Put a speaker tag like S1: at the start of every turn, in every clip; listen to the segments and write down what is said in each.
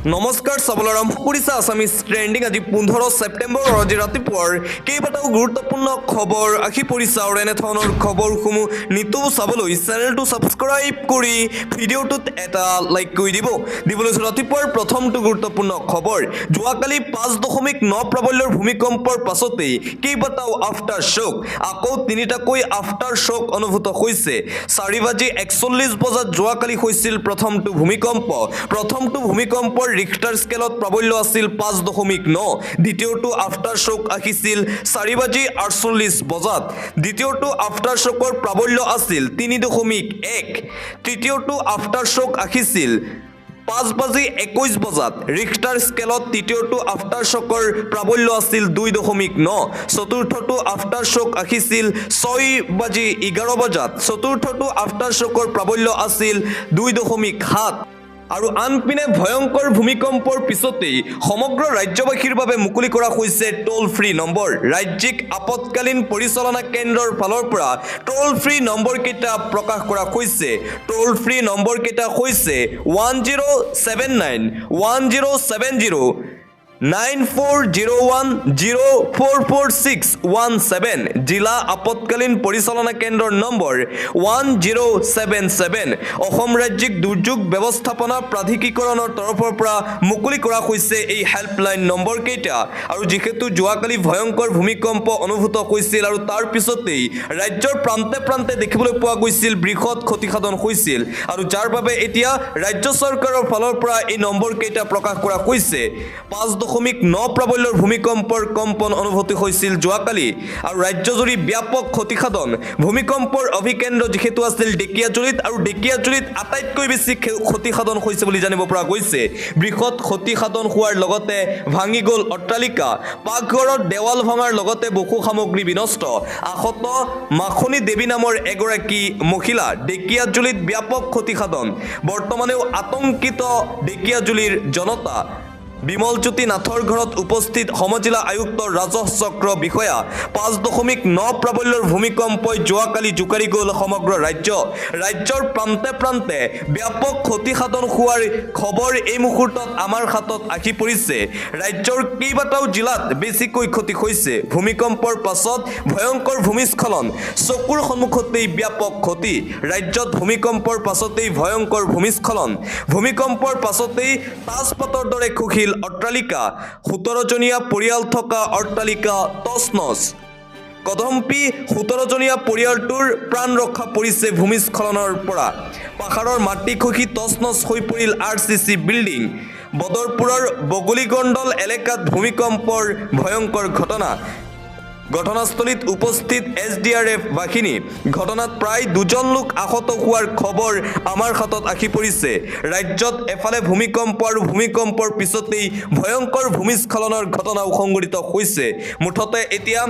S1: নমস্কাৰ চাবলৈ আৰম্ভ কৰিছে আছামিজ ট্ৰেণ্ডিং। আজি 15 ছেপ্টেম্বৰ আজি ৰাতিপুৱাৰ কেইবাটাও গুৰুত্বপূৰ্ণ খবৰ আহি পৰিছে আৰু এনেধৰণৰ খবৰসমূহ নিতৌ চাবলৈ চেনেলটো ছাবস্ক্ৰাইব কৰি ভিডিঅ'টোত এটা লাইক কৰি দিবলৈ ৰাতিপুৱাৰ প্ৰথমটো গুৰুত্বপূৰ্ণ খবৰ। যোৱাকালি 5.9 প্ৰাবল্যৰ ভূমিকম্পৰ পাছতেই কেইবাটাও আফটাৰ শ্বক, আকৌ তিনিটাকৈ আফটাৰ শ্বক অনুভূত হৈছে। 4:41 বজাত যোৱাকালি হৈছিল প্ৰথমটো ভূমিকম্প। প্ৰথমটো ভূমিকম্পৰ ৰিক্টাৰ স্কেলত প্ৰাবল্য আছিল 5.9। দ্বিতীয়টো আফটাৰ শ্বক আহিছিল 4:48 বজাত। দ্বিতীয়টো আফটাৰ শ্বকৰ প্ৰাবল্য আছিল 3.1। তৃতীয়টো আফটাৰ শ্বক আহিছিল 5:21 বজাত। ৰিক্টাৰ স্কেলত তৃতীয়টো আফটাৰ শ্বকৰ প্ৰাবল্য আছিল 2.9। চতুৰ্থটো আফটাৰ শ্বক আহিছিল 6:11 বজাত। চতুৰ্থটো আফটাৰ শ্বকৰ প্ৰাবল্য আছিল 2.7। আৰু আনপিনে ভয়ংকৰ ভূমিকম্পৰ পিছতেই সমগ্ৰ ৰাজ্যবাসীৰ বাবে মুকলি কৰা হৈছে টোল ফ্ৰী নম্বৰ। ৰাজ্যিক আপতকালীন পৰিচালনা কেন্দ্ৰৰ ফালৰ পৰা টোল ফ্ৰী নম্বৰকেইটা প্ৰকাশ কৰা হৈছে। টোল ফ্ৰী নম্বৰকেইটা হৈছে 1079 1070 9401044617। জিলা আপতকালীন পৰিচালনা কেন্দ্ৰৰ নম্বৰ 1077। অসম ৰাজ্যিক দুৰ্যোগ ব্যৱস্থাপনা প্ৰাধিকৰণৰ তৰফৰ পৰা মুকলি কৰা হৈছে এই হেল্পলাইন নম্বৰকেইটা। আৰু যিহেতু যোৱাকালি ভয়ংকৰ ভূমিকম্প অনুভূত হৈছিল আৰু তাৰ পিছতেই ৰাজ্যৰ প্ৰান্তে প্ৰান্তে দেখিবলৈ পোৱা গৈছিল বৃহৎ ক্ষতিসাধন হৈছিল, আৰু যাৰ বাবে এতিয়া ৰাজ্য চৰকাৰৰ ফালৰ পৰা এই নম্বৰকেইটা প্ৰকাশ কৰা হৈছে। 5.9 প্ৰাবল্যৰ ভূমিকম্পৰ কম্পন অনুভূতি হৈছিল যোৱাকালি, আৰু ৰাজ্যজুৰি ব্যাপক ক্ষতিসাধন। ভূমিকম্পৰ অভিকেন্দ্ৰ যিহেতু আছিল ঢেকিয়াজুলিত, আৰু ঢেকিয়াজুলিত আটাইতকৈ বেছি ক্ষতিসাধন হৈছে বুলি জানিব পৰা গৈছে। বৃহৎ ক্ষতিসাধন হোৱাৰ লগতে ভাঙি গ'ল অট্টালিকা, পাকঘৰত দেৱাল ভঙাৰ লগতে বহু সামগ্ৰী বিনষ্ট। আহত মাখনী দেৱী নামৰ এগৰাকী মহিলা। ঢেকিয়াজুলিত ব্যাপক ক্ষতিসাধন। বৰ্তমানেও আতংকিত ঢেকিয়াজুলিৰ জনতা। বিমলজ্যোতি নাথৰ ঘৰত উপস্থিত সমজিলা আয়ুক্ত ৰাজহ চক্ৰ বিষয়া। 5.9 প্ৰাবল্যৰ ভূমিকম্পই যোৱাকালি জোকাৰি গ'ল সমগ্ৰ ৰাজ্য। ৰাজ্যৰ প্ৰান্তে প্ৰান্তে ব্যাপক ক্ষতিসাধন হোৱাৰ খবৰ এই মুহূৰ্তত আমাৰ হাতত আহি পৰিছে। ৰাজ্যৰ কেইবাটাও জিলাত বেছিকৈ ক্ষতি হৈছে। ভূমিকম্পৰ পাছত ভয়ংকৰ ভূমিস্খলন, চকুৰ সন্মুখতেই ব্যাপক ক্ষতি। ৰাজ্যত ভূমিকম্পৰ পাছতেই ভয়ংকৰ ভূমিস্খলন। ভূমিকম্পৰ পাছতেই তাজপাতৰ দৰে খহিল অট্টালিকা। 17জনীয়া পৰিয়াল থকা অট্টালিকা তছনছ। কদম্পি 17জনীয়া পৰিয়ালটোৰ প্ৰাণ ৰক্ষা পৰিছে ভূমিস্খলনৰ পৰা। পাহাৰৰ মাটি খহি তছনছ হৈ পৰিল RCC বিল্ডিং। বদৰপুৰৰ বগলীগণ্ডল এলেকাত ভূমিকম্পৰ ভয়ংকৰ ঘটনা। ঘটনাস্থলীত উপস্থিত SDRF বাহিনী। ঘটনাত প্ৰায় 2জন লোক আহত হোৱাৰ খবৰ আমাৰ হাতত আহি পৰিছে। ৰাজ্যত এফালে ভূমিকম্প আৰু ভূমিকম্পৰ পিছতেই ভয়ংকৰ ভূমিস্খলনৰ ঘটনাও সংঘটিত হৈছে। মুঠতে এতিয়া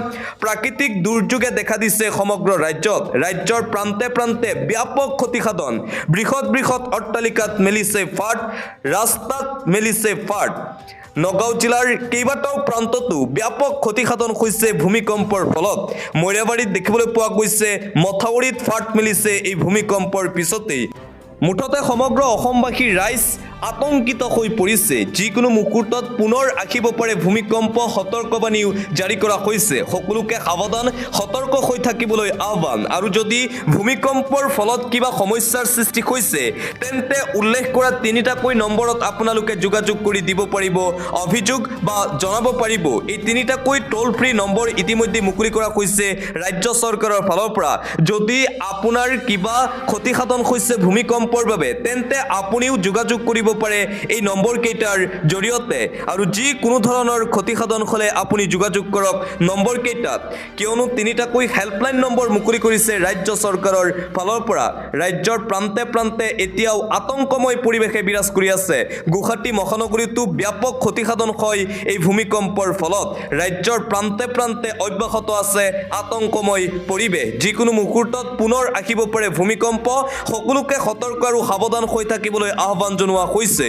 S1: প্ৰাকৃতিক দুৰ্যোগে দেখা দিছে সমগ্ৰ ৰাজ্যত। ৰাজ্যৰ প্ৰান্তে প্ৰান্তে ব্যাপক ক্ষতিসাধন। বৃহৎ বৃহৎ অট্টালিকাত মেলিছে ফাট, ৰাস্তাত মেলিছে ফাট। নগাঁও জিলাৰ কেইবাটাও প্ৰান্ততো ব্যাপক ক্ষতিসাধন হৈছে ভূমিকম্পৰ ফলত। মৈৰাবাৰীত দেখিবলৈ পোৱা গৈছে মথাউৰিত ফাট মেলিছে এই ভূমিকম্পৰ পিছতেই। মুঠতে সমগ্ৰ অসমবাসীৰ ৰাইজ আতংকিত হৈ পৰিছে। যিকোনো মুহূৰ্তত পুনৰ আহিব পাৰে ভূমিকম্প, সতৰ্কবাণীও জাৰি কৰা হৈছে। সকলোকে সাৱধান সতৰ্ক হৈ থাকিবলৈ আহ্বান। আৰু যদি ভূমিকম্পৰ ফলত কিবা সমস্যাৰ সৃষ্টি হৈছে তেন্তে উল্লেখ কৰা তিনিটাকৈ নম্বৰত আপোনালোকে যোগাযোগ কৰি দিব পাৰিব, অভিযোগ বা জনাব পাৰিব। এই তিনিটাকৈ টোল ফ্ৰী নম্বৰ ইতিমধ্যে মুকলি কৰা হৈছে ৰাজ্য চৰকাৰৰ ফালৰ পৰা। যদি আপোনাৰ কিবা ক্ষতিসাধন হৈছে ভূমিকম্পৰ বাবে তেন্তে আপুনিও যোগাযোগ কৰিব পাৰে এই নম্বৰকেইটাৰ জৰিয়তে। আৰু যিকোনো ধৰণৰ ক্ষতিসাধন হ'লে আপুনি যোগাযোগ কৰক নম্বৰকেইটাত, কিয়নো তিনিটাকৈ হেল্পলাইন নম্বৰ মুকলি কৰিছে ৰাজ্য চৰকাৰৰ ফালৰ পৰা। ৰাজ্যৰ প্ৰান্তে প্ৰান্তে এতিয়াও আতংকময় পৰিৱেশে বিৰাজ কৰি আছে। গুৱাহাটী মহানগৰীতো ব্যাপক ক্ষতিসাধন হয় এই ভূমিকম্পৰ ফলত। ৰাজ্যৰ প্ৰান্তে প্ৰান্তে অব্যাহত আছে আতংকময় পৰিৱেশ। যিকোনো মুহূৰ্তত পুনৰ আহিব পাৰে ভূমিকম্প। সকলোকে সতৰ্ক আৰু সাৱধান হৈ থাকিবলৈ আহ্বান জনোৱা হৈছে।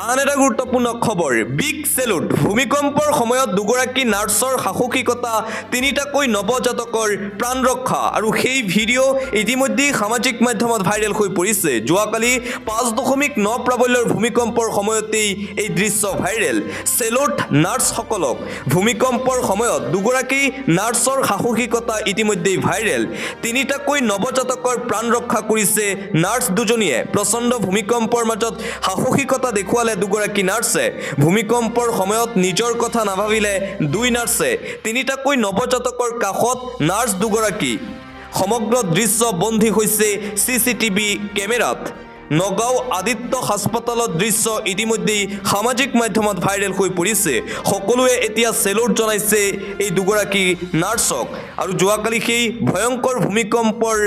S1: আন এটা গুৰুত্বপূৰ্ণ খবৰ বিগ সেলুট ভূমিকম্পৰ সময়ত দুগৰাকী নাৰ্ছৰ সাহসিকতা তিনিটাকৈ নৱজাতকৰ প্ৰাণ ৰক্ষা আৰু সেই ভিডিঅ' ইতিমধ্যে সামাজিক মাধ্যমত ভাইৰেল হৈ পৰিছে যোৱাকালি 5.9 প্ৰাবল্যৰ ভূমিকম্পৰ সময়তেই এই দৃশ্য ভাইৰেল সেলুট নাৰ্ছসকলক ভূমিকম্পৰ সময়ত দুগৰাকী নাৰ্ছৰ সাহসিকতা ইতিমধ্যে ভাইৰেল তিনিটাকৈ নৱজাতকৰ প্ৰাণ ৰক্ষা কৰিছে নাৰ্ছ দুজনীয়ে প্ৰচণ্ড ভূমিকম্পৰ মাজত সাহসিকতা দেখুৱালে দুগৰাকী নাৰ্ছে ভূমিকম্পৰ সময়ত নিজৰ কথা নাভাবিলে দুই নাৰ্ছে তিনিটাকৈ নৱজাতকৰ কাষত নাৰ্ছ দুগৰাকী সমগ্ৰ দৃশ্য বন্দী হৈছে চিচিটিভি কেমেৰাত নগাঁও আদিত্য হাস্পতালৰ দৃশ্য ইতিমধ্যে সামাজিক মাধ্যমত ভাইৰেল হৈ পৰিছে সকলোৱে এতিয়া সেলুট জনাইছে এই দুগৰাকী নাৰ্ছক আৰু যোৱাকালি সেই ভয়ংকৰ ভূমিকম্পৰ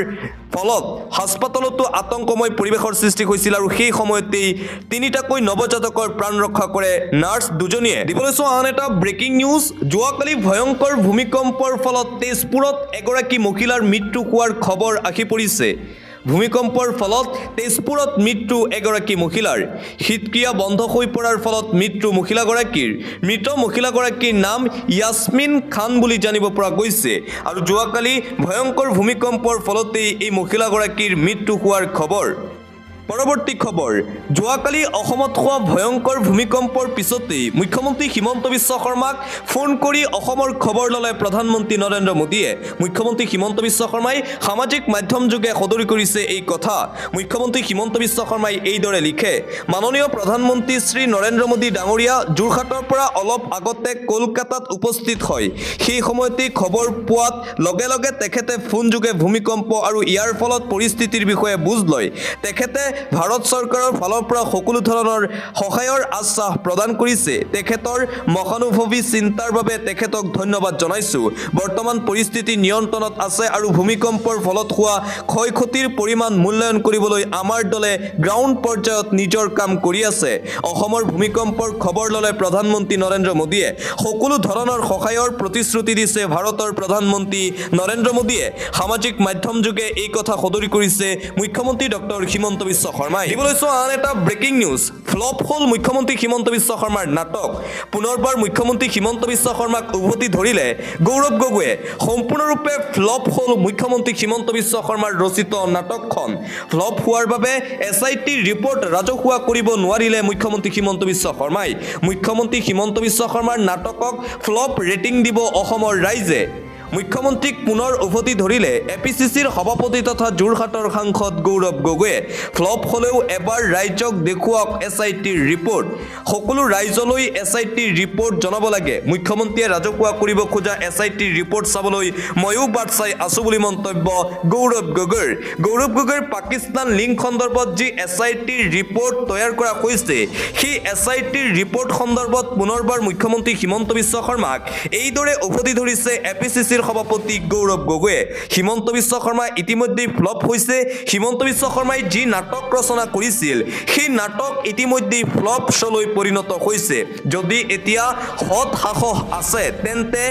S1: ফলত হাস্পতালতো আতংকময় পৰিৱেশৰ সৃষ্টি হৈছিল আৰু সেই সময়তেই তিনিটাকৈ নৱজাতকৰ প্ৰাণ ৰক্ষা কৰে নাৰ্ছ দুজনীয়ে দিবলৈ চোৱা আন এটা ব্ৰেকিং নিউজ যোৱাকালি ভয়ংকৰ ভূমিকম্পৰ ফলত তেজপুৰত এগৰাকী মহিলাৰ মৃত্যু হোৱাৰ খবৰ আহি পৰিছে ভূমিকম্পৰ ফলত তেজপুৰত মৃত্যু এগৰাকী মহিলাৰ শীতক্ৰিয়া বন্ধ হৈ পৰাৰ ফলত মৃত্যু মহিলাগৰাকীৰ মৃত মহিলাগৰাকীৰ নাম ইয়াসমিন খান বুলি জানিব পৰা গৈছে আৰু যোৱাকালি ভয়ংকৰ ভূমিকম্পৰ ফলতেই এই মহিলাগৰাকীৰ মৃত্যু হোৱাৰ খবৰ পৰৱৰ্তী খবৰ যোৱাকালি অসমত হোৱা ভয়ংকৰ ভূমিকম্পৰ পিছতেই মুখ্যমন্ত্ৰী হিমন্ত বিশ্ব শৰ্মাক ফোন কৰি অসমৰ খবৰ ল'লে প্ৰধানমন্ত্ৰী নৰেন্দ্ৰ মোদীয়ে মুখ্যমন্ত্ৰী হিমন্ত বিশ্ব শৰ্মাই সামাজিক মাধ্যম যোগে সদৰি কৰিছে এই কথা মুখ্যমন্ত্ৰী হিমন্ত বিশ্ব শৰ্মাই এইদৰে লিখে মাননীয় প্ৰধানমন্ত্ৰী শ্ৰী নৰেন্দ্ৰ মোদী ডাঙৰীয়া যোৰহাটৰ পৰা অলপ আগতে কলকাতাত উপস্থিত হয় সেই সময়তেই খবৰ পোৱাত লগে লগে তেখেতে ফোন যোগে ভূমিকম্প আৰু ইয়াৰ ফলত পৰিস্থিতিৰ বিষয়ে বুজ লয় তেখেতে ভাৰত চৰকাৰৰ ফালৰ পৰা সকলো ধৰণৰ সহায়ৰ আশ্বাস প্ৰদান কৰিছে তেখেতৰ মহানুভৱী চিন্তাৰ বাবে তেখেতক ধন্যবাদ জনাইছো বৰ্তমান পৰিস্থিতি নিয়ন্ত্ৰণত আছে আৰু ভূমিকম্পৰ ফলত হোৱা ক্ষয়ক্ষতিৰ পৰিমাণ মূল্যায়ন কৰিবলৈ আমাৰ দলে গ্ৰাউণ্ড পৰ্যায়ত নিজৰ কাম কৰি আছে অসমৰ ভূমিকম্পৰ খবৰ ল'লে প্ৰধানমন্ত্ৰী নৰেন্দ্ৰ মোদীয়ে সকলো ধৰণৰ সহায়ৰ প্ৰতিশ্ৰুতি দিছে ভাৰতৰ প্ৰধানমন্ত্ৰী নৰেন্দ্ৰ মোদীয়ে সামাজিক মাধ্যম যোগে এই কথা সদৰি কৰিছে মুখ্যমন্ত্ৰী ডক্টৰ হিমন্ত বিশ্ব শৰ্মাই দিবলৈ চোৱা আন এটা ব্ৰেকিং নিউজ ফ্লপ হ'ল মুখ্যমন্ত্ৰী হিমন্ত বিশ্ব শৰ্মাৰ নাটক পুনৰবাৰ মুখ্যমন্ত্ৰী হিমন্ত বিশ্ব শৰ্মাক উভতি ধৰিলে গৌৰৱ গগৈয়ে সম্পূৰ্ণৰূপে ফ্লপ হ'ল মুখ্যমন্ত্ৰী হিমন্ত বিশ্ব শৰ্মাৰ ৰচিত নাটকখন ফ্লপ হোৱাৰ বাবে SITৰ ৰিপৰ্ট ৰাজহুৱা কৰিব নোৱাৰিলে মুখ্যমন্ত্ৰী হিমন্ত বিশ্ব শৰ্মাই মুখ্যমন্ত্ৰী হিমন্ত বিশ্ব শৰ্মাৰ নাটকক ফ্লপ ৰেটিং দিব অসমৰ ৰাইজে মুখ্যমন্ত্ৰীক পুনৰ উভতি ধৰিলে APCCৰ সভাপতি তথা যোৰহাটৰ সাংসদ গৌৰৱ গগৈয়ে ফ্লপ হ'লেও এবাৰ ৰাইজক দেখুৱাওক SITৰ ৰিপৰ্ট সকলো ৰাইজলৈ SITৰ ৰিপৰ্ট জনাব লাগে মুখ্যমন্ত্ৰীয়ে ৰাজহুৱা কৰিব খোজা SITৰ ৰিপৰ্ট চাবলৈ ময়ো বাট চাই আছো বুলি মন্তব্য গৌৰৱ গগৈৰ পাকিস্তান লিংক সন্দৰ্ভত যি SITৰ ৰিপৰ্ট তৈয়াৰ কৰা হৈছে সেই SITৰ ৰিপৰ্ট সন্দৰ্ভত পুনৰবাৰ মুখ্যমন্ত্ৰী হিমন্ত বিশ্ব শৰ্মাক এইদৰে উভতি ধৰিছে APCCৰ সভাপতি গৌৰৱ গগৈয়ে হিমন্ত বিশ্ব শৰ্মা ইতিমধ্যে ফ্লপ হৈছে হিমন্ত বিশ্ব শৰ্মাই যি নাটক ৰচনা কৰিছিল সেই নাটক ইতিমধ্যে ফ্লপ শ্বলৈ পৰিণত হৈছে যদি এতিয়া হত সাহস আছে তেন্তে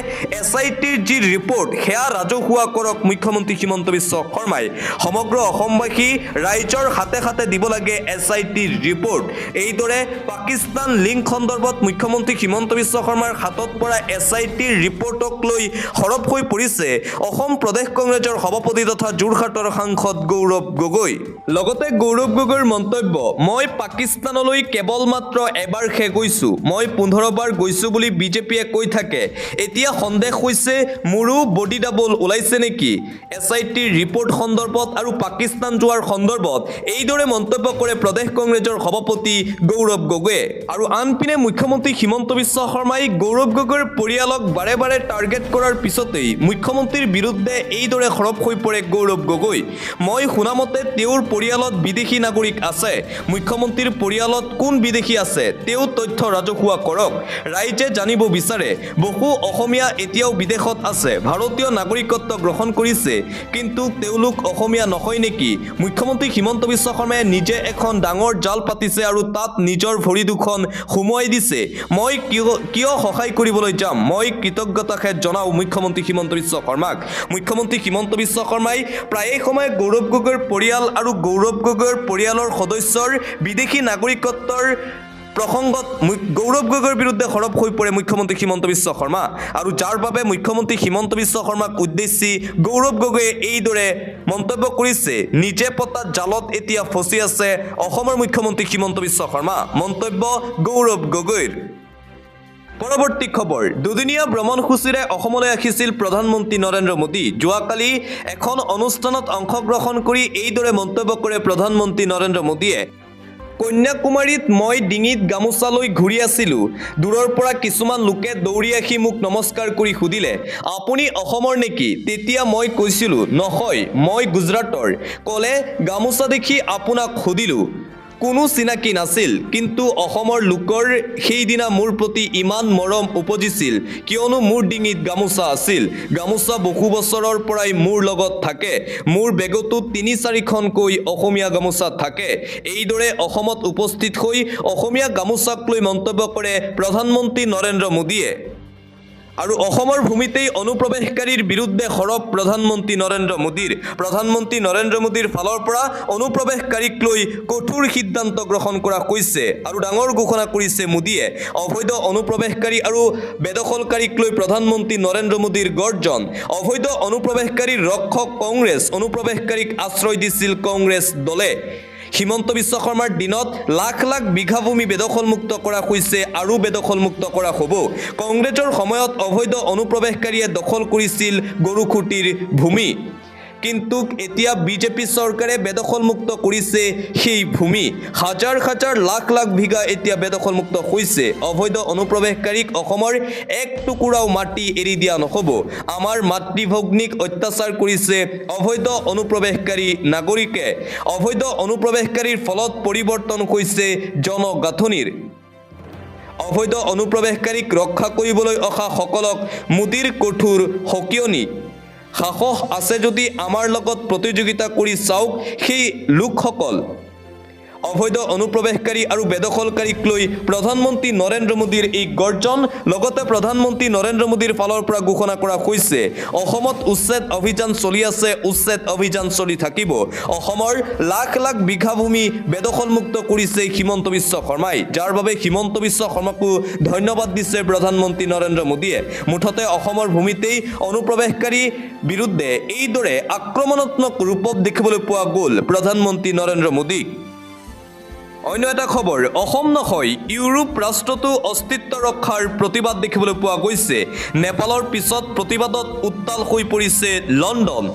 S1: SITৰ যি ৰিপৰ্ট সেয়া ৰাজহুৱা কৰক মুখ্যমন্ত্ৰী হিমন্ত বিশ্ব শৰ্মাই সমগ্ৰ অসমবাসী ৰাইজৰ হাতে হাতে দিব লাগে SITৰ ৰিপৰ্ট এইদৰে পাকিস্তান লিংক সন্দৰ্ভত মুখ্যমন্ত্ৰী হিমন্ত বিশ্ব শৰ্মাৰ হাতত পৰা SITৰ ৰিপৰ্টক লৈ হৰপ হৈ পৰিছে অসম প্ৰদেশ কংগ্ৰেছৰ সভাপতি তথা যোৰহাটৰ সাংসদ গৌৰৱ গগৈ লগতে গৌৰৱ গগৈৰ মন্তব্য মই পাকিস্তানলৈ কেৱল মাত্ৰ এবাৰহে গৈছো মই 15 বাৰ গৈছো বুলি বিজেপিয়ে কৈ থাকে এতিয়া সন্দেহ হৈছে মোৰো বডি ডাবল ওলাইছে নেকি SITৰ ৰিপৰ্ট সন্দৰ্ভত আৰু পাকিস্তান যোৱাৰ সন্দৰ্ভত এইদৰে মন্তব্য কৰে প্ৰদেশ কংগ্ৰেছৰ সভাপতি গৌৰৱ গগৈয়ে আৰু আনপিনে মুখ্যমন্ত্ৰী হিমন্ত বিশ্ব শৰ্মাই গৌৰৱ গগৈৰ পৰিয়ালক বাৰে বাৰে টাৰ্গেট কৰাৰ পিছতেই মুখ্যমন্ত্ৰীৰ বিৰুদ্ধে এইদৰে খৰপ হৈ পৰে গৌৰৱ গগৈ মই শুনামতে তেওঁৰ পৰিয়ালত বিদেশী নাগৰিক আছে মুখ্যমন্ত্ৰীৰ পৰিয়ালত কোন বিদেশী আছে তেওঁ তথ্য ৰাজহুৱা কৰক ৰাইজে জানিব বিচাৰে বহু অসমীয়া এতিয়াও বিদেশত আছে ভাৰতীয় নাগৰিকত্ব গ্ৰহণ কৰিছে কিন্তু তেওঁলোক অসমীয়া নহয় নেকি মুখ্যমন্ত্ৰী হিমন্ত বিশ্ব শৰ্মাই নিজে এখন ডাঙৰ জাল পাতিছে আৰু তাত নিজৰ ভৰি দুখন সুমুৱাই দিছে মই কিয় সহায় কৰিবলৈ যাম মই কৃতজ্ঞতাৰে জনাও মুখ্যমন্ত্ৰী হিমন্ত বিশ্ব শৰ্মাক মুখ্যমন্ত্ৰী হিমন্ত বিশ্ব শৰ্মাই প্ৰায়ে সময় গৌৰৱ গগৈৰ পৰিয়াল আৰু গৌৰৱ গগৈৰ পৰিয়ালৰ সদস্যৰ বিদেশী নাগৰিকত্বৰ প্ৰসংগত গৌৰৱ গগৈৰ বিৰুদ্ধে সৰব হৈ পৰে মুখ্যমন্ত্ৰী হিমন্ত বিশ্ব শৰ্মা আৰু যাৰ বাবে মুখ্যমন্ত্ৰী হিমন্ত বিশ্ব শৰ্মাক উদ্দেশ্যি গৌৰৱ গগৈয়ে এইদৰে মন্তব্য কৰিছে। নিজে পতা জালত এতিয়া ফচি আছে অসমৰ মুখ্যমন্ত্ৰী হিমন্ত বিশ্ব শৰ্মা। মন্তব্য গৌৰৱ গগৈৰ। পৰৱৰ্তী খবৰ, দুদিনীয়া ভ্ৰমণসূচীৰে অসমলৈ আহিছিল প্ৰধানমন্ত্ৰী নৰেন্দ্ৰ মোদী। যোৱাকালি এখন অনুষ্ঠানত অংশগ্ৰহণ কৰি এইদৰে মন্তব্য কৰে প্ৰধানমন্ত্ৰী নৰেন্দ্ৰ মোদীয়ে। কন্যাকুমাৰীত মই ডিঙিত গামোচা লৈ ঘূৰি আছিলোঁ। দূৰৰ পৰা কিছুমান লোকে দৌৰি আহি মোক নমস্কাৰ কৰি সুধিলে, আপুনি অসমৰ নেকি? তেতিয়া মই কৈছিলোঁ, নহয়, মই গুজৰাটৰ। ক'লে, গামোচা দেখি আপোনাক সুধিলোঁ। কোনো চিনাকি নাছিল, কিন্তু অসমৰ লোকৰ সেইদিনা মোৰ প্ৰতি ইমান মৰম উপজিছিল, কিয়নো মোৰ ডিঙিত গামোচা আছিল। গামোচা বহু বছৰৰ পৰাই মোৰ লগত থাকে। মোৰ বেগতো ৩-৪খনকৈ অসমীয়া গামোচা থাকে। এইদৰে অসমত উপস্থিত হৈ অসমীয়া গামোচাক লৈ মন্তব্য কৰে প্ৰধানমন্ত্ৰী নৰেন্দ্ৰ মোদীয়ে। আৰু অসমৰ ভূমিতেই অনুপ্ৰৱেশকাৰীৰ বিৰুদ্ধে সৰব প্ৰধানমন্ত্ৰী নৰেন্দ্ৰ মোদীৰ। প্ৰধানমন্ত্ৰী নৰেন্দ্ৰ মোদীৰ ফালৰ পৰা অনুপ্ৰৱেশকাৰীক লৈ কঠোৰ সিদ্ধান্ত গ্ৰহণ কৰা হৈছে আৰু ডাঙৰ ঘোষণা কৰিছে মোদীয়ে। অবৈধ অনুপ্ৰৱেশকাৰী আৰু বেদখলকাৰীক লৈ প্ৰধানমন্ত্ৰী নৰেন্দ্ৰ মোদীৰ গৰ্জন। অবৈধ অনুপ্ৰৱেশকাৰীৰ ৰক্ষক কংগ্ৰেছ, অনুপ্ৰৱেশকাৰীক আশ্ৰয় দিছিল কংগ্ৰেছ দলে। হিমন্ত বিশ্ব শৰ্মাৰ দিনত লাখ লাখ বিঘা ভূমি বেদখলমুক্ত কৰা হৈছে আৰু বেদখলমুক্ত কৰা হ'ব। কংগ্ৰেছৰ সময়ত অবৈধ অনুপ্ৰৱেশকাৰীয়ে দখল কৰিছিল গৰুখুটিৰ ভূমি, কিন্তু এতিয়া বিজেপি চৰকাৰে বেদখলমুক্ত কৰিছে সেই ভূমি। হাজাৰ হাজাৰ লাখ লাখ বিঘা এতিয়া বেদখলমুক্ত হৈছে। অবৈধ অনুপ্ৰৱেশকাৰীক অসমৰ এক টুকুৰাও মাটি এৰি দিয়া নহ'ব। আমাৰ মাতৃভগ্নীক অত্যাচাৰ কৰিছে অবৈধ অনুপ্ৰৱেশকাৰী নাগৰিকে। অবৈধ অনুপ্ৰৱেশকাৰীৰ ফলত পৰিৱৰ্তন হৈছে জনগাঁথনিৰ। অবৈধ অনুপ্ৰৱেশকাৰীক ৰক্ষা কৰিবলৈ অহা সকলক মোদীৰ কঠোৰ সকীয়নি। সাহস আছে যদি আমাৰ লগত প্ৰতিযোগিতা কৰি চাওক সেই লোকসকল। অবৈধ অনুপ্ৰৱেশকাৰী আৰু বেদখলকাৰীক লৈ প্ৰধানমন্ত্ৰী নৰেন্দ্ৰ মোদীৰ এই গৰ্জন। লগতে প্ৰধানমন্ত্ৰী নৰেন্দ্ৰ মোদীৰ ফালৰ পৰা ঘোষণা কৰা হৈছে, অসমত উচ্ছেদ অভিযান চলি আছে, উচ্ছেদ অভিযান চলি থাকিব। অসমৰ লাখ লাখ বিঘা ভূমি বেদখলমুক্ত কৰিছে হিমন্ত বিশ্ব শৰ্মাই, যাৰ বাবে হিমন্ত বিশ্ব শৰ্মাকো ধন্যবাদ দিছে প্ৰধানমন্ত্ৰী নৰেন্দ্ৰ মোদীয়ে। মুঠতে অসমৰ ভূমিতেই অনুপ্ৰৱেশকাৰী বিৰুদ্ধে এইদৰে আক্ৰমণাত্মক ৰূপত দেখিবলৈ পোৱা গ'ল প্ৰধানমন্ত্ৰী নৰেন্দ্ৰ মোদীক। অন্য এটা খবৰ, অসম নহয় ইউৰোপ ৰাষ্ট্ৰতো অস্তিত্ব ৰক্ষাৰ প্ৰতিবাদ দেখিবলৈ পোৱা গৈছে। নেপালৰ পিছত প্ৰতিবাদত উত্তাল হৈ পৰিছে লণ্ডন।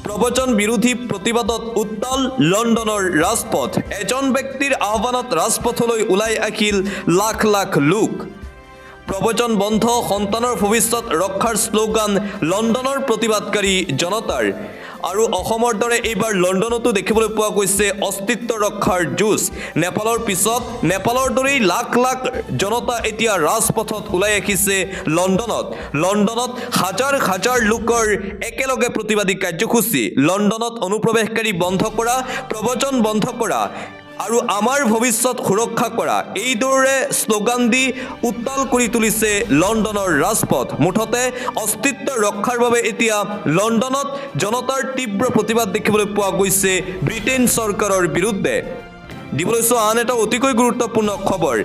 S1: প্ৰব্ৰজন বিৰোধী প্ৰতিবাদত উত্তাল লণ্ডনৰ ৰাজপথ। এজন ব্যক্তিৰ আহ্বানত ৰাজপথলৈ ওলাই আহিল লাখ লাখ লোক। প্ৰব্ৰজন বন্ধ, সন্তানৰ ভৱিষ্যত ৰক্ষাৰ শ্লোগান লণ্ডনৰ প্ৰতিবাদকাৰী জনতাৰ। আৰু অসমৰ দৰে এইবাৰ লণ্ডনতো দেখিবলৈ পোৱা গৈছে অস্তিত্ব ৰক্ষাৰ যুঁজ। নেপালৰ পিছত নেপালৰ দৰেই লাখ লাখ জনতা এতিয়া ৰাজপথত ওলাই আহিছে লণ্ডনত। লণ্ডনত হাজাৰ হাজাৰ লোকৰ একেলগে প্ৰতিবাদী কাৰ্যসূচী। লণ্ডনত অনুপ্ৰৱেশকাৰী বন্ধ কৰা, প্ৰব্ৰজন বন্ধ কৰা আৰু আমাৰ ভৱিষ্যত সুৰক্ষা কৰা, এইদৰে শ্লোগান দি উত্তাল কৰি তুলিছে লণ্ডনৰ ৰাজপথ। মুঠতে অস্তিত্ব ৰক্ষাৰ বাবে এতিয়া লণ্ডনত জনতাৰ তীব্ৰ প্ৰতিবাদ দেখিবলৈ পোৱা গৈছে ব্ৰিটেইন চৰকাৰৰ বিৰুদ্ধে। দিবলৈ চোৱা আন এটা অতিকৈ গুৰুত্বপূৰ্ণ খবৰ,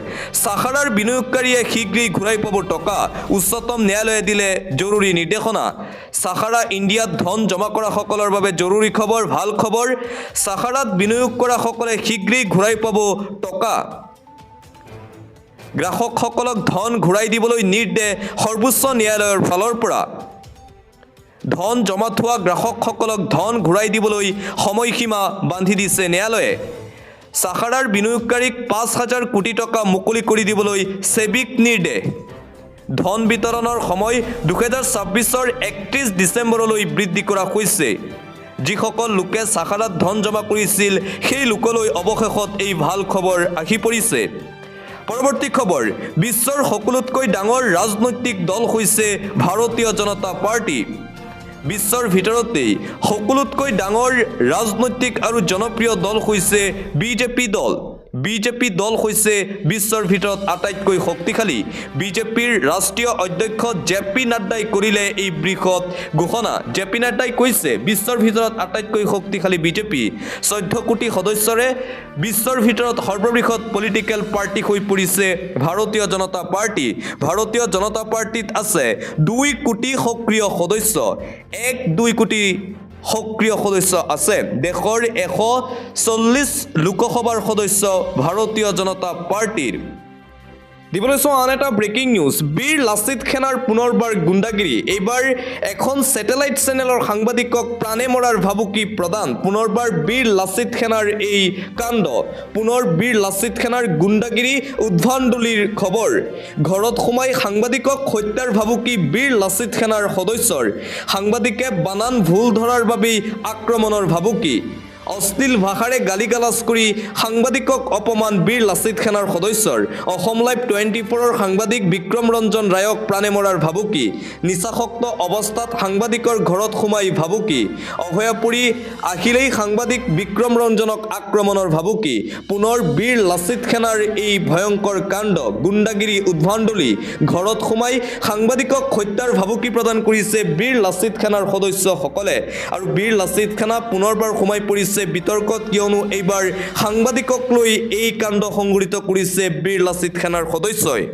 S1: চাহাৰাৰ বিনিয়োগকাৰীয়ে শীঘ্ৰেই ঘূৰাই পাব টকা। উচ্চতম ন্যায়ালয়ে দিলে জৰুৰী নিৰ্দেশনা। চাহাৰা ইণ্ডিয়াত ধন জমা কৰাসকলৰ বাবে জৰুৰী খবৰ, ভাল খবৰ। চাহাৰাত বিনিয়োগ কৰাসকলে শীঘ্ৰেই ঘূৰাই পাব টকা। গ্ৰাহকসকলক ধন ঘূৰাই দিবলৈ নিৰ্দেশ সৰ্বোচ্চ ন্যায়ালয়ৰ ফালৰ পৰা। ধন জমা থোৱা গ্ৰাহকসকলক ধন ঘূৰাই দিবলৈ সময়সীমা বান্ধি দিছে ন্যায়ালয়ে। চাহাৰাৰ বিনিয়োগকাৰীক ৫,০০০ কোটি টকা মুকলি কৰি দিবলৈ সেবিক নিৰ্দেশ। ধন বিতৰণৰ সময় ২০২৬ৰ ৩১ ডিচেম্বৰলৈ বৃদ্ধি কৰা হৈছে। যিসকল লোকে চাহাৰাত ধন জমা কৰিছিল সেই লোকলৈ অৱশেষত এই ভাল খবৰ আহি পৰিছে। পৰৱৰ্তী খবৰ, বিশ্বৰ সকলোতকৈ ডাঙৰ ৰাজনৈতিক দল হৈছে ভাৰতীয় জনতা পাৰ্টি। বিশ্বৰ ভিতৰতেই সকলোতকৈ ডাঙৰ ৰাজনৈতিক আৰু জনপ্ৰিয় দল হৈছে বিজেপি দল। বিজেপি দল হৈছে বিশ্বৰ ভিতৰত আটাইতকৈ শক্তিশালী বিজেপিৰ ৰাষ্ট্ৰীয় অধ্যক্ষ জেপি নাড্ডাই কৰিলে এই বৃহৎ ঘোষণা জেপি নাড্ডাই কৈছে বিশ্বৰ ভিতৰত আটাইতকৈ শক্তিশালী বিজেপি 14 কোটি সদস্যৰে বিশ্বৰ ভিতৰত সৰ্ববৃহৎ পলিটিকেল পাৰ্টি হৈ পৰিছে ভাৰতীয় জনতা পাৰ্টিত আছে 2 কোটি সক্ৰিয় সদস্য 1-2 কোটি সক্ৰিয় সদস্য আছে দেশৰ 140 লোকসভাৰ সদস্য ভাৰতীয় জনতা পাৰ্টিৰ দিবলৈ আন এটা ব্ৰেকিং নিউজ বীৰ লাচিত সেনাৰ পুনৰবাৰ গুণ্ডাগিৰি এইবাৰ এখন স্যাটেলাইট চেনেলৰ সাংবাদিকক প্ৰাণে মৰাৰ ভাবুকি প্ৰদান পুনৰবাৰ বীৰ লাচিত সেনাৰ এই কাণ্ড পুনৰ বীৰ লাচিত সেনাৰ গুণ্ডাগিৰি উদ্ভণ্ডুলিৰ খবৰ ঘৰত সোমাই সাংবাদিকক হত্যাৰ ভাবুকি বীৰ লাচিত সেনাৰ সদস্যৰ সাংবাদিকে বানান ভুল ধৰাৰ বাবে আক্ৰমণৰ ভাবুকি অশ্লীল ভাষাৰে গালিগালাজ কৰি সাংবাদিকক অপমান বীৰ লাচিত সেনাৰ সদস্যৰ অসম লাইভ 24ৰ সাংবাদিক বিক্ৰম ৰঞ্জন ৰায়ক প্ৰাণে মৰাৰ ভাবুকি নিচাসক্ত অৱস্থাত সাংবাদিকৰ ঘৰত সোমাই ভাবুকি অভয়াপুৰী আহিলেই সাংবাদিক বিক্ৰম ৰঞ্জনক আক্ৰমণৰ ভাবুকি পুনৰ বীৰ লাচিত সেনাৰ এই ভয়ংকৰ কাণ্ড গুণ্ডাগিৰি উদ্ভণ্ডুলি ঘৰত সোমাই সাংবাদিকক হত্যাৰ ভাবুকি প্ৰদান কৰিছে বীৰ লাচিত সেনাৰ সদস্যসকলে আৰু বীৰ লাচিত সেনা পুনৰবাৰ সোমাই পৰিছে বিতৰ্কত কিয়নো এইবাৰ সাংবাদিকক লৈ এই কাণ্ড সংঘটিত কৰিছে বীৰ লাচিত সেনাৰ সদস্যই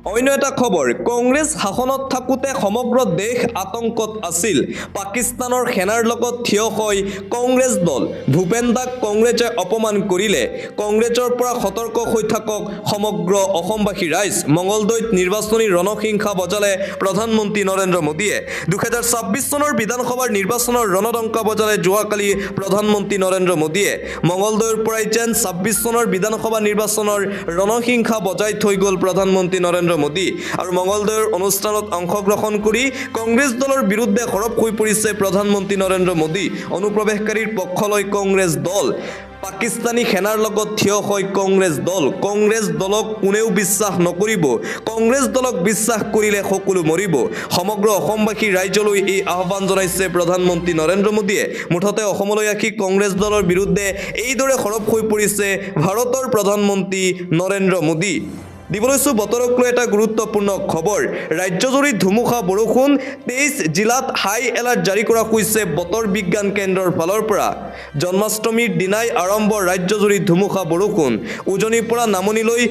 S1: অন্য এটা খবৰ কংগ্ৰেছ শাসনত থাকোতে সমগ্ৰ দেশ আতংকত আছিল পাকিস্তানৰ সেনাৰ লগত থিয় হৈ কংগ্ৰেছ দল ভূপেন দাক কংগ্ৰেছে অপমান কৰিলে কংগ্ৰেছৰ পৰা সতৰ্ক হৈ থাকক সমগ্ৰ অসমবাসী ৰাইজ মঙলদৈত নিৰ্বাচনী ৰণসিংহা বজালে প্ৰধানমন্ত্ৰী নৰেন্দ্ৰ মোদীয়ে 2026 চনৰ বিধানসভাৰ নিৰ্বাচনৰ ৰণডংকা বজালে যোৱাকালি প্ৰধানমন্ত্ৰী নৰেন্দ্ৰ মোদীয়ে মঙলদৈৰ পৰাই যেন 26 চনৰ বিধানসভা নিৰ্বাচনৰ ৰণসিংহা বজাই থৈ গ'ল প্ৰধানমন্ত্ৰী নৰেন্দ্ৰ মোদী আৰু মঙলদৈৰ অনুষ্ঠানত অংশগ্ৰহণ কৰি কংগ্ৰেছ দলৰ বিৰুদ্ধে সৰব হৈ পৰিছে প্ৰধানমন্ত্ৰী নৰেন্দ্ৰ মোদী অনুপ্ৰৱেশকাৰীৰ পক্ষলৈ কংগ্ৰেছ দল পাকিস্তানী সেনাৰ লগত থিয় হৈ কংগ্ৰেছ দলক কোনেও বিশ্বাস নকৰিব কংগ্ৰেছ দলক বিশ্বাস কৰিলে সকলো মৰিব সমগ্ৰ অসমবাসী ৰাইজলৈ এই আহ্বান জনাইছে প্ৰধানমন্ত্ৰী নৰেন্দ্ৰ মোদীয়ে মুঠতে অসমলৈ আহি কংগ্ৰেছ দলৰ বিৰুদ্ধে এইদৰে সৰব হৈ পৰিছে ভাৰতৰ প্ৰধানমন্ত্ৰী নৰেন্দ্ৰ মোদী দিবলৈছো বতৰক লৈ এটা গুৰুত্বপূৰ্ণ খবৰ ৰাজ্যজুৰি ধুমুহা বৰষুণ 23 জিলাত হাই এলাৰ্ট জাৰি কৰা হৈছে বতৰ বিজ্ঞান কেন্দ্ৰৰ ফালৰ পৰা জন্মাষ্টমীৰ দিনাই আৰম্ভ ৰাজ্যজুৰি ধুমুহা বৰষুণ উজনিৰ পৰা নামনিলৈ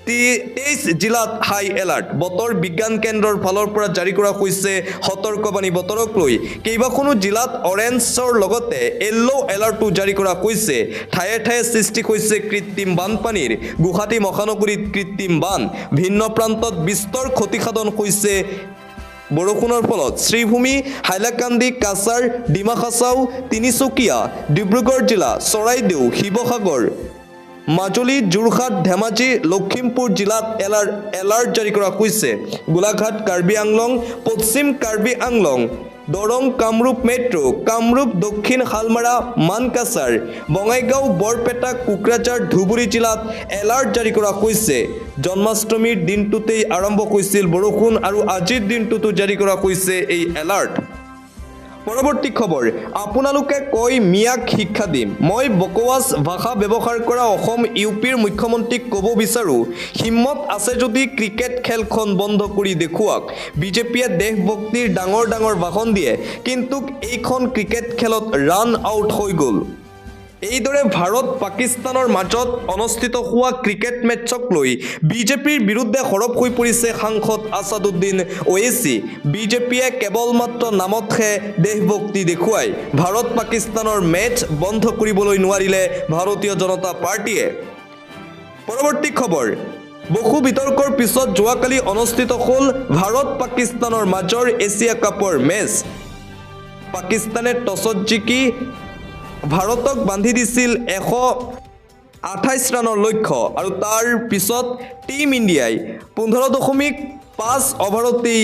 S1: 23 জিলাত হাই এলাৰ্ট বতৰ বিজ্ঞান কেন্দ্ৰৰ ফালৰ পৰা জাৰি কৰা হৈছে সতৰ্কবাণী বতৰক লৈ কেইবাখনো জিলাত অৰেঞ্জৰ লগতে য়েল্লো এলাৰ্টটো জাৰি কৰা হৈছে ঠায়ে ঠায়ে সৃষ্টি হৈছে কৃত্ৰিম বানপানীৰ গুৱাহাটী মহানগৰীত কৃত্ৰিম বান ভিন্ন প্ৰান্তত বিস্তৰ ক্ষতিসাধন হৈছে বৰষুণৰ ফলত শ্ৰীভূমি হাইলাকান্দি কাছাৰ ডিমা হাছাও তিনিচুকীয়া ডিব্ৰুগড় জিলা চৰাইদেউ শিৱসাগৰ মাজুলী যোৰহাট ধেমাজি লখিমপুৰ জিলাত এলাৰ্ট জাৰি কৰা হৈছে গোলাঘাট কাৰ্বি আংলং পশ্চিম কাৰ্বি আংলং দৰং কামৰূপ মেট্ৰ কামৰূপ দক্ষিণ শালমাৰা মানকাছাৰ বঙাইগাঁও বৰপেটা কোকৰাঝাৰ ধুবুৰী জিলাত এলাৰ্ট জাৰি কৰা হৈছে জন্মাষ্টমীৰ দিনটোতেই আৰম্ভ হৈছিল বৰষুণ আৰু আজিৰ দিনটোতো জাৰি কৰা হৈছে এই এলাৰ্ট পৰৱৰ্তী খবৰ আপোনালোকে কৈ মিয়াক শিক্ষা দিম মই বকৱাছ ভাষা ব্যৱহাৰ কৰা অসম ইউপিৰ মুখ্যমন্ত্ৰীক ক'ব বিচাৰোঁ হিম্মত আছে যদি ক্ৰিকেট খেলখন বন্ধ কৰি দেখুৱাওক বিজেপিয়ে দেশভক্তিৰ ডাঙৰ ডাঙৰ ভাষণ দিয়ে কিন্তু এইখন ক্ৰিকেট খেলত ৰান আউট হৈ গ'ল এইদৰে ভাৰত পাকিস্তানৰ মাজত অনুষ্ঠিত হোৱা ক্ৰিকেট মেটছক লৈ বিজেপিৰ বিৰুদ্ধে সৰব হৈ পৰিছে সাংসদ আছাদুদ্দিন ওৱেইচি বিজেপিয়ে কেৱল মাত্ৰ নামতহে দেশভক্তি দেখুৱাই ভাৰত পাকিস্তানৰ মেটছ বন্ধ কৰিবলৈ নোৱাৰিলে ভাৰতীয় জনতা পাৰ্টিয়ে পৰৱৰ্তী খবৰ বহু বিতৰ্কৰ পিছত যোৱাকালি অনুষ্ঠিত হ'ল ভাৰত পাকিস্তানৰ মাজৰ এছিয়া কাপৰ মেচ পাকিস্তানে টছত জিকি ভাৰতক বান্ধি দিছিল 128 ৰানৰ লক্ষ্য আৰু তাৰ পিছত টিম ইণ্ডিয়াই 15.5 অভাৰতেই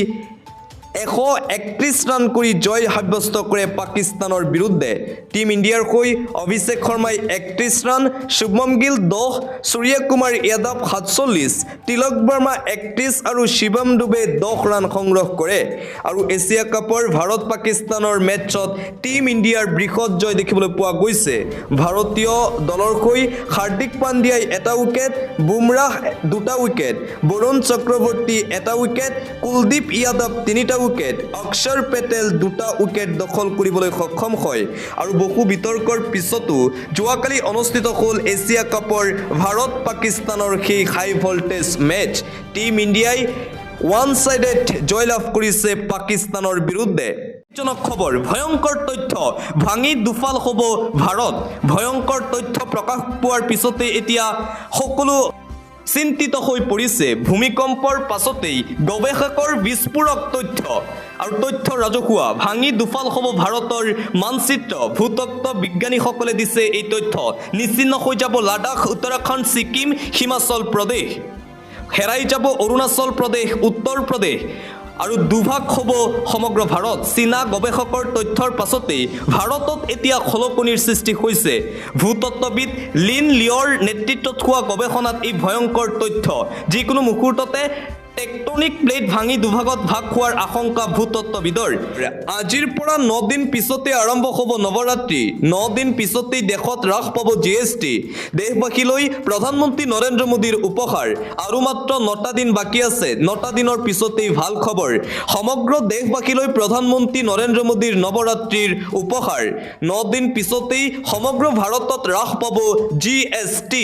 S1: 131 ৰান কৰি জয় সাব্যস্ত কৰে পাকিস্তানৰ বিৰুদ্ধে টিম ইণ্ডিয়াৰ হৈ অভিষেক শৰ্মাই 31 ৰান শুভমন গিল 10 সূৰ্য কুমাৰ যাদৱ 47 তিলক বৰ্মা 31 আৰু শিৱম ডুবে 10 ৰান সংগ্ৰহ কৰে আৰু এছিয়া কাপৰ ভাৰত পাকিস্তানৰ মেচত টিম ইণ্ডিয়াৰ বৃহৎ জয় দেখিবলৈ পোৱা গৈছে ভাৰতীয় দলৰ হৈ হাৰ্দিক পাণ্ডিয়াই 1 wicket Bumrah 2 wicket Varun Chakravarthy 1 wicket Kuldeep Yadav 3 wicket Axar Patel 2 wicket দখল কৰিবলৈ সক্ষম হয় আৰু বহু বিতৰ্কৰ পিছতো যোৱাকালি অনুষ্ঠিত হ'ল এছিয়া কাপৰ ভাৰত পাকিস্তানৰ সেই হাই ভল্টেজ মেচ টিম ইণ্ডিয়াই ওৱান সাইডেড জয়লাভ কৰিছে পাকিস্তানৰ বিৰুদ্ধে জনক খবৰ ভয়ংকৰ তথ্য ভাঙি দুফাল হ'ব ভাৰত ভয়ংকৰ তথ্য প্ৰকাশ পোৱাৰ পিছতে এতিয়া সকলো চিন্তিত হৈ পৰিছে ভূমিকম্পৰ পাছতেই গৱেষকৰ বিস্ফোৰক তথ্য আৰু তথ্য ৰাজহুৱা ভাঙি দুফাল হ'ব ভাৰতৰ মানচিত্ৰ ভূতত্ত্ব বিজ্ঞানীসকলে দিছে এই তথ্য নিশ্চিন্ন হৈ যাব লাডাখ উত্তৰাখণ্ড ছিকিম হিমাচল প্ৰদেশ হেৰাই যাব অৰুণাচল প্ৰদেশ উত্তৰ প্ৰদেশ আৰু দুভাগ হ'ব সমগ্ৰ ভাৰত চীনা গৱেষকৰ তথ্যৰ পাছতেই ভাৰতত এতিয়া খলকনিৰ সৃষ্টি হৈছে ভূতত্ত্ববিদ লিন লিঅ'ৰ নেতৃত্বত হোৱা গৱেষণাত এই ভয়ংকৰ তথ্য যিকোনো মুহূৰ্ততে টেকটনিক প্লেট ভাঙি দুভাগত ভাগ হোৱাৰ আশংকা ভূতত্ত্ববিদৰ আজিৰ পৰা 9 দিন পিছতে আৰম্ভ হ'ব নৱৰাত্ৰি 9 দিন পিছতেই দেশত হ্ৰাস পাব GST দেশবাসীলৈ প্ৰধানমন্ত্ৰী নৰেন্দ্ৰ মোদীৰ উপহাৰ আৰু মাত্ৰ 9টা দিন বাকী আছে 9টা দিনৰ পিছতেই ভাল খবৰ সমগ্ৰ দেশবাসীলৈ প্ৰধানমন্ত্ৰী নৰেন্দ্ৰ মোদীৰ নৱৰাত্ৰিৰ উপহাৰ 9 দিন পিছতেই সমগ্ৰ ভাৰতত হ্ৰাস পাব GST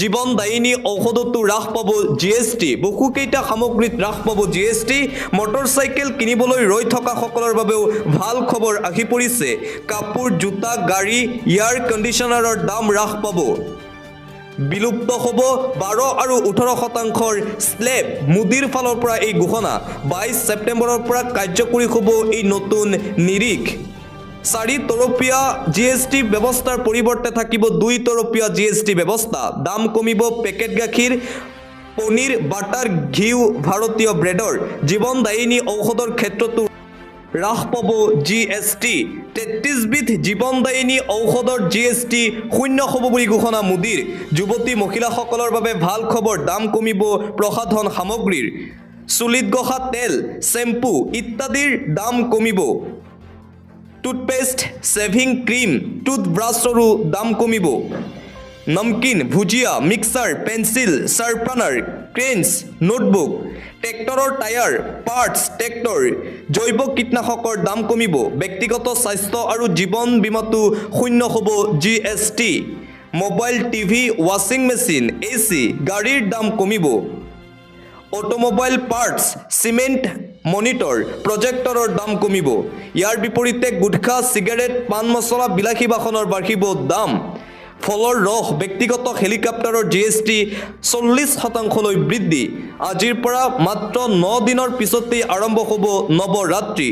S1: জীৱনদায়িনী ঔষধতো হ্ৰাস পাব GST বহুকেইটা সামগ্ৰীত হ্ৰাস পাব GST মটৰচাইকেল কিনিবলৈ ৰৈ থকা সকলৰ বাবেও ভাল খবৰ আহি পৰিছে কাপোৰ জোতা গাড়ী এয়াৰ কণ্ডিশ্যনাৰৰ দাম হ্ৰাস পাব বিলুপ্ত হ'ব 12 আৰু 18% স্লেব মোদীৰ ফালৰ পৰা এই ঘোষণা 22 ছেপ্টেম্বৰৰ পৰা কাৰ্যকৰী হ'ব এই নতুন নিৰিখ 4 তৰপীয়া GST ব্যৱস্থাৰ পৰিৱৰ্তে থাকিব 2 তৰপীয়া GST ব্যৱস্থা দাম কমিব পেকেট গাখীৰ পনীৰ বাটাৰ ঘিউ ভাৰতীয় ব্ৰেডৰ জীৱনদায়িনী ঔষধৰ ক্ষেত্ৰতো হ্ৰাস পাব GST 33 বিধ জীৱনদায়িনী ঔষধৰ GST শূন্য হ'ব বুলি ঘোষণা মোদীৰ যুৱতী মহিলাসকলৰ বাবে ভাল খবৰ দাম কমিব প্ৰসাধন সামগ্ৰীৰ চুলিত গহা তেল শ্বেম্পু ইত্যাদিৰ দাম কমিব টুথপেষ্ট শেভিং ক্ৰীম টুথব্ৰাছৰো দাম কমিব নমকিন ভুজিয়া মিক্সাৰ পেন্সিল শাৰ্পনাৰ ক্ৰেন্স নোটবুক ট্ৰেক্টৰৰ টায়াৰ পাৰ্টছ ট্ৰেক্টৰ জৈৱ কীটনাশকৰ দাম কমিব ব্যক্তিগত স্বাস্থ্য আৰু জীৱন বীমাটো শূন্য হ'ব GST মোবাইল টিভি ৱাশ্বিং মেচিন AC গাড়ীৰ দাম কমিব অটোমোবাইল পাৰ্টছ সিমেন্ট মনিটৰ প্ৰজেক্টৰৰ দাম কমিব ইয়াৰ বিপৰীতে গুটখা সিগাৰেট পান মছলা বিলাসী বাহনৰ বাঢ়িব দাম ফলৰ ৰস ব্যক্তিগত হেলিকপ্টাৰৰ GST 40%লৈ বৃদ্ধি আজিৰ পৰা মাত্ৰ 9 দিনৰ পিছতেই আৰম্ভ হ'ব নৱৰাত্ৰি